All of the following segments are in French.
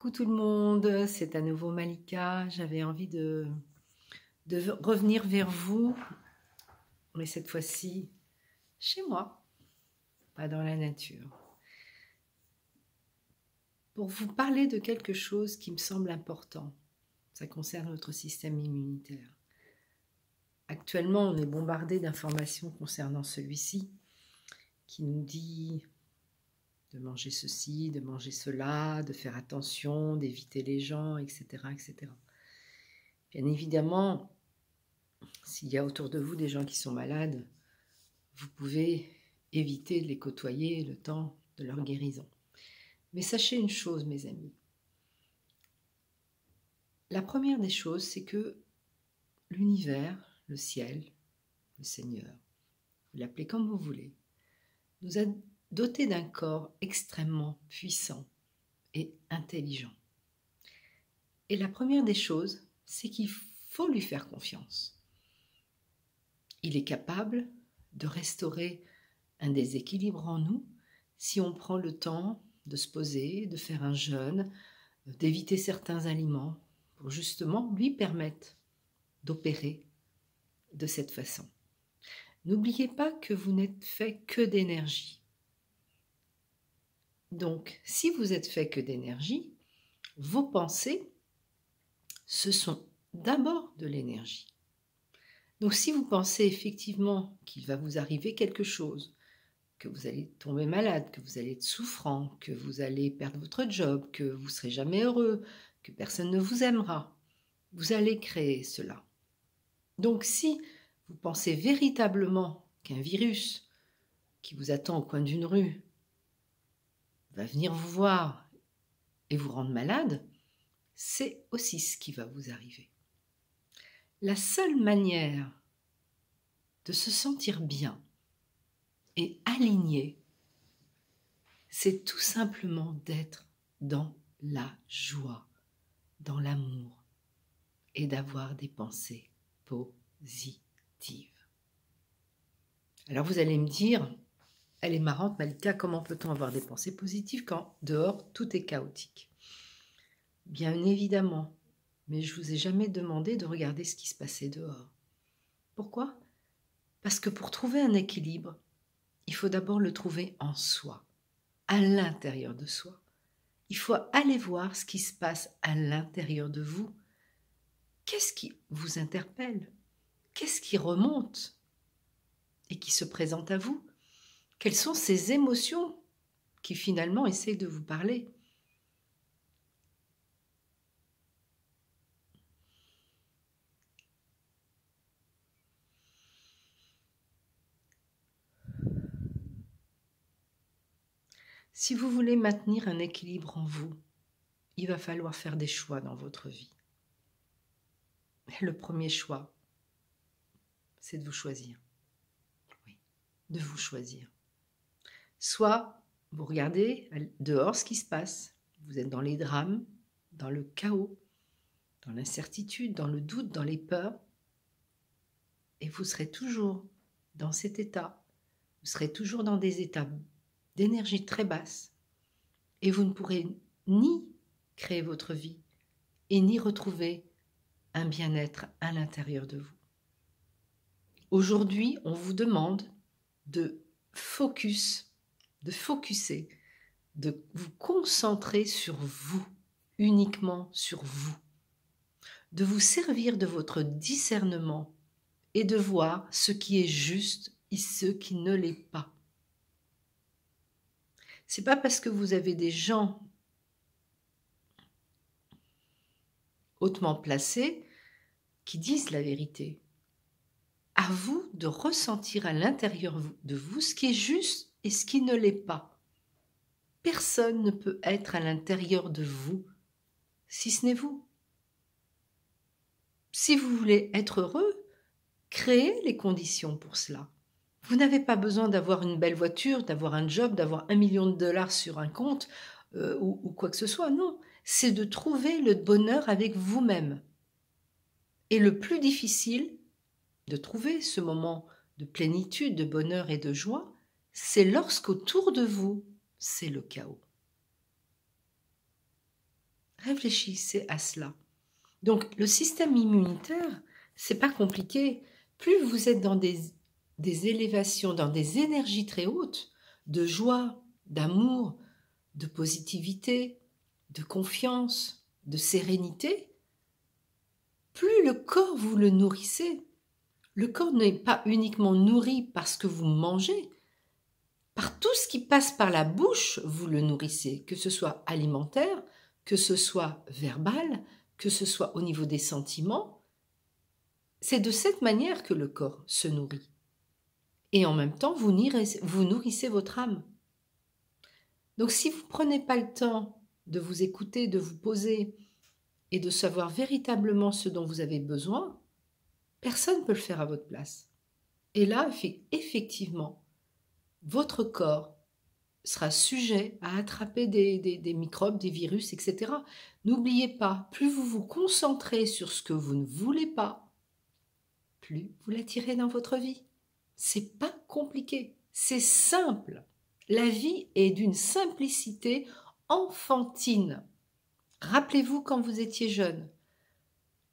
Coucou tout le monde, c'est à nouveau Malika. J'avais envie de revenir vers vous, mais cette fois-ci chez moi, pas dans la nature, pour vous parler de quelque chose qui me semble important. Ça concerne notre système immunitaire. Actuellement, on est bombardé d'informations concernant celui-ci qui nous dit de manger ceci, de manger cela, de faire attention, d'éviter les gens, etc., etc. Bien évidemment, s'il y a autour de vous des gens qui sont malades, vous pouvez éviter de les côtoyer le temps de leur guérison. Mais sachez une chose, mes amis. La première des choses, c'est que l'univers, le ciel, le Seigneur, vous l'appelez comme vous voulez, nous a dotés d'un corps extrêmement puissant et intelligent. Et la première des choses, c'est qu'il faut lui faire confiance. Il est capable de restaurer un déséquilibre en nous si on prend le temps de se poser, de faire un jeûne, d'éviter certains aliments pour justement lui permettre d'opérer de cette façon. N'oubliez pas que vous n'êtes fait que d'énergie. Donc, si vous êtes fait que d'énergie, vos pensées, ce sont d'abord de l'énergie. Donc, si vous pensez effectivement qu'il va vous arriver quelque chose, que vous allez tomber malade, que vous allez être souffrant, que vous allez perdre votre job, que vous ne serez jamais heureux, que personne ne vous aimera, vous allez créer cela. Donc, si vous pensez véritablement qu'un virus qui vous attend au coin d'une rue va venir vous voir et vous rendre malade, c'est aussi ce qui va vous arriver. La seule manière de se sentir bien et aligné, c'est tout simplement d'être dans la joie, dans l'amour et d'avoir des pensées positives. Alors vous allez me dire, elle est marrante Malika, comment peut-on avoir des pensées positives quand dehors tout est chaotique? Bien évidemment, mais je ne vous ai jamais demandé de regarder ce qui se passait dehors. Pourquoi? Parce que pour trouver un équilibre, il faut d'abord le trouver en soi, à l'intérieur de soi. Il faut aller voir ce qui se passe à l'intérieur de vous. Qu'est-ce qui vous interpelle? Qu'est-ce qui remonte et qui se présente à vous? Quelles sont ces émotions qui finalement essayent de vous parler? Si vous voulez maintenir un équilibre en vous, il va falloir faire des choix dans votre vie. Le premier choix, c'est de vous choisir. Oui, de vous choisir. Soit vous regardez dehors ce qui se passe, vous êtes dans les drames, dans le chaos, dans l'incertitude, dans le doute, dans les peurs, et vous serez toujours dans cet état. Vous serez toujours dans des états d'énergie très basse, et vous ne pourrez ni créer votre vie, et ni retrouver un bien-être à l'intérieur de vous. Aujourd'hui, on vous demande de focuser, de vous concentrer sur vous, uniquement sur vous, de vous servir de votre discernement et de voir ce qui est juste et ce qui ne l'est pas. C'est pas parce que vous avez des gens hautement placés qui disent la vérité. À vous de ressentir à l'intérieur de vous ce qui est juste et ce qui ne l'est pas. Personne ne peut être à l'intérieur de vous si ce n'est vous. Si vous voulez être heureux, créez les conditions pour cela. Vous n'avez pas besoin d'avoir une belle voiture, d'avoir un job, d'avoir 1 million de dollars sur un compte ou quoi que ce soit. Non, c'est de trouver le bonheur avec vous-même. Et le plus difficile de trouver ce moment de plénitude, de bonheur et de joie, c'est lorsqu'autour de vous, c'est le chaos. Réfléchissez à cela. Donc, le système immunitaire, c'est pas compliqué. Plus vous êtes dans des élévations, dans des énergies très hautes, de joie, d'amour, de positivité, de confiance, de sérénité, plus le corps vous le nourrissez. Le corps n'est pas uniquement nourri parce que vous mangez. Par tout ce qui passe par la bouche, vous le nourrissez, que ce soit alimentaire, que ce soit verbal, que ce soit au niveau des sentiments. C'est de cette manière que le corps se nourrit. Et en même temps, vous nourrissez votre âme. Donc si vous ne prenez pas le temps de vous écouter, de vous poser et de savoir véritablement ce dont vous avez besoin, personne ne peut le faire à votre place. Et là, effectivement, votre corps sera sujet à attraper des microbes, des virus, etc. N'oubliez pas, plus vous vous concentrez sur ce que vous ne voulez pas, plus vous l'attirez dans votre vie. C'est pas compliqué, c'est simple. La vie est d'une simplicité enfantine. Rappelez-vous quand vous étiez jeune.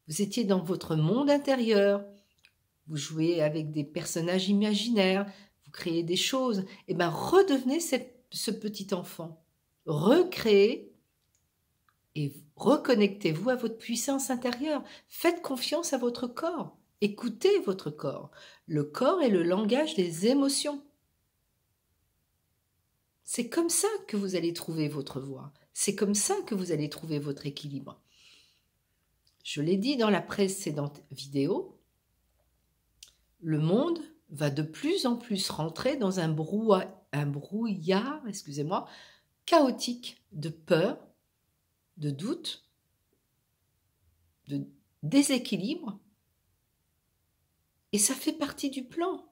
Vous étiez dans votre monde intérieur, vous jouez avec des personnages imaginaires, vous créez des choses. Eh bien, redevenez ce petit enfant. Recréez et reconnectez-vous à votre puissance intérieure. Faites confiance à votre corps. Écoutez votre corps. Le corps est le langage des émotions. C'est comme ça que vous allez trouver votre voie. C'est comme ça que vous allez trouver votre équilibre. Je l'ai dit dans la précédente vidéo, le monde va de plus en plus rentrer dans un brouillard, chaotique de peur, de doute, de déséquilibre. Et ça fait partie du plan.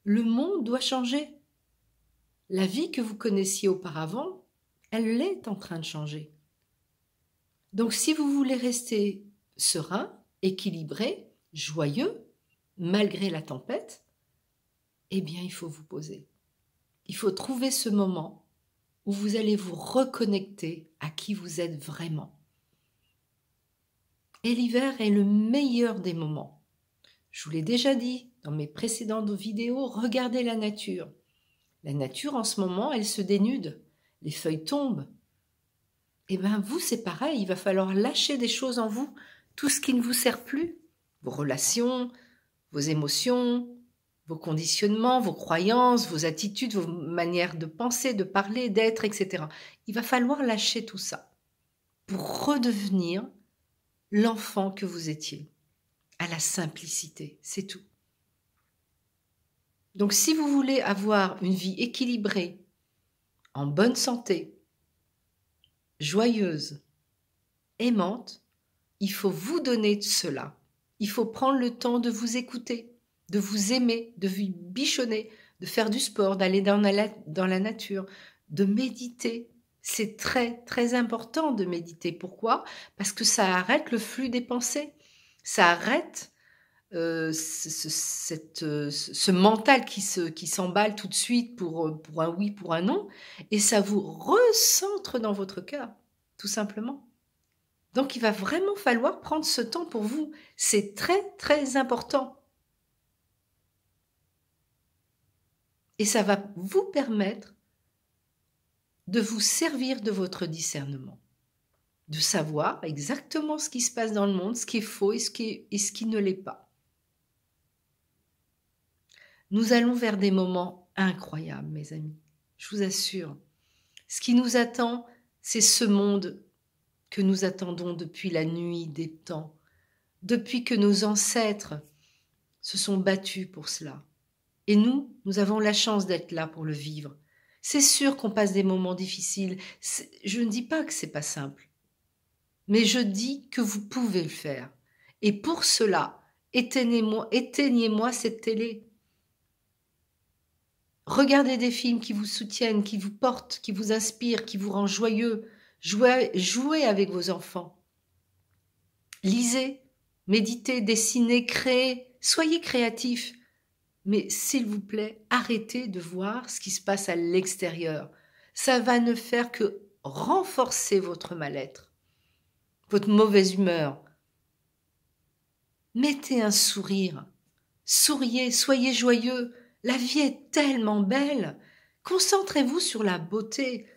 Le monde doit changer. La vie que vous connaissiez auparavant, elle est en train de changer. Donc si vous voulez rester serein, équilibré, joyeux, malgré la tempête, eh bien il faut vous poser. Il faut trouver ce moment où vous allez vous reconnecter à qui vous êtes vraiment. Et l'hiver est le meilleur des moments. Je vous l'ai déjà dit dans mes précédentes vidéos, regardez la nature. La nature en ce moment, elle se dénude, les feuilles tombent. Eh bien vous, c'est pareil, il va falloir lâcher des choses en vous, tout ce qui ne vous sert plus, vos relations, vos émotions, vos conditionnements, vos croyances, vos attitudes, vos manières de penser, de parler, d'être, etc. Il va falloir lâcher tout ça pour redevenir l'enfant que vous étiez, à la simplicité, c'est tout. Donc si vous voulez avoir une vie équilibrée, en bonne santé, joyeuse, aimante, il faut vous donner de cela. Il faut prendre le temps de vous écouter, de vous aimer, de vous bichonner, de faire du sport, d'aller dans la nature, de méditer. C'est très, très important de méditer. Pourquoi ? Parce que ça arrête le flux des pensées. Ça arrête ce mental qui s'emballe tout de suite pour un oui, pour un non. Et ça vous recentre dans votre cœur, tout simplement. Donc, il va vraiment falloir prendre ce temps pour vous. C'est très, très important. Et ça va vous permettre de vous servir de votre discernement, de savoir exactement ce qui se passe dans le monde, ce qui est faux et ce qui ne l'est pas. Nous allons vers des moments incroyables, mes amis. Je vous assure. Ce qui nous attend, c'est ce monde que nous attendons depuis la nuit des temps, depuis que nos ancêtres se sont battus pour cela. Et nous avons la chance d'être là pour le vivre. C'est sûr qu'on passe des moments difficiles. Je ne dis pas que c'est pas simple, mais je dis que vous pouvez le faire. Et pour cela, éteignez-moi cette télé. Regardez des films qui vous soutiennent, qui vous portent, qui vous inspirent, qui vous rendent joyeux. Jouez avec vos enfants. Lisez, méditez, dessinez, créez. Soyez créatifs. Mais s'il vous plaît, arrêtez de voir ce qui se passe à l'extérieur. Ça va ne faire que renforcer votre mal-être. votre mauvaise humeur. Mettez un sourire. Souriez, soyez joyeux. La vie est tellement belle. Concentrez-vous sur la beauté.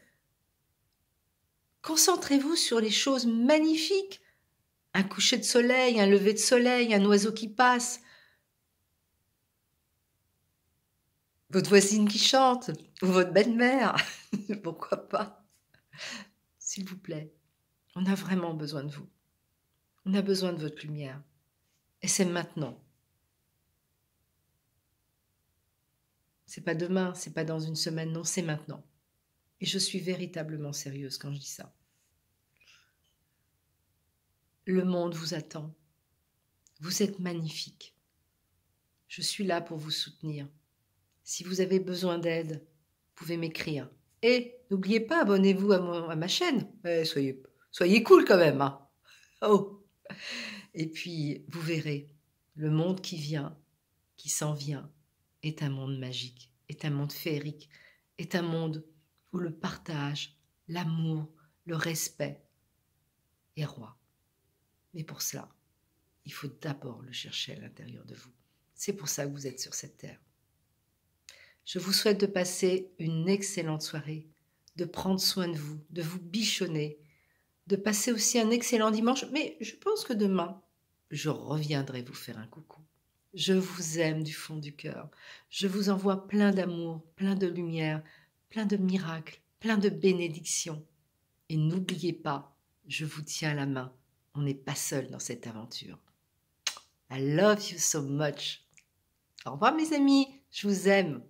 Concentrez-vous sur les choses magnifiques. Un coucher de soleil, un lever de soleil, un oiseau qui passe. Votre voisine qui chante, ou votre belle-mère. Pourquoi pas? S'il vous plaît, on a vraiment besoin de vous. On a besoin de votre lumière. Et c'est maintenant. C'est pas demain, c'est pas dans une semaine, non, c'est maintenant. Et je suis véritablement sérieuse quand je dis ça. Le monde vous attend. Vous êtes magnifique. Je suis là pour vous soutenir. Si vous avez besoin d'aide, vous pouvez m'écrire. Et n'oubliez pas, abonnez-vous à ma chaîne. Soyez cool quand même. Hein. Oh. Et puis, vous verrez, le monde qui vient, qui s'en vient, est un monde magique, est un monde féerique, est un monde où le partage, l'amour, le respect est roi. Mais pour cela, il faut d'abord le chercher à l'intérieur de vous. C'est pour ça que vous êtes sur cette terre. Je vous souhaite de passer une excellente soirée, de prendre soin de vous bichonner, de passer aussi un excellent dimanche. Mais je pense que demain, je reviendrai vous faire un coucou. Je vous aime du fond du cœur. Je vous envoie plein d'amour, plein de lumière, plein de miracles, plein de bénédictions. Et n'oubliez pas, je vous tiens la main. On n'est pas seul dans cette aventure. I love you so much. Au revoir mes amis, je vous aime.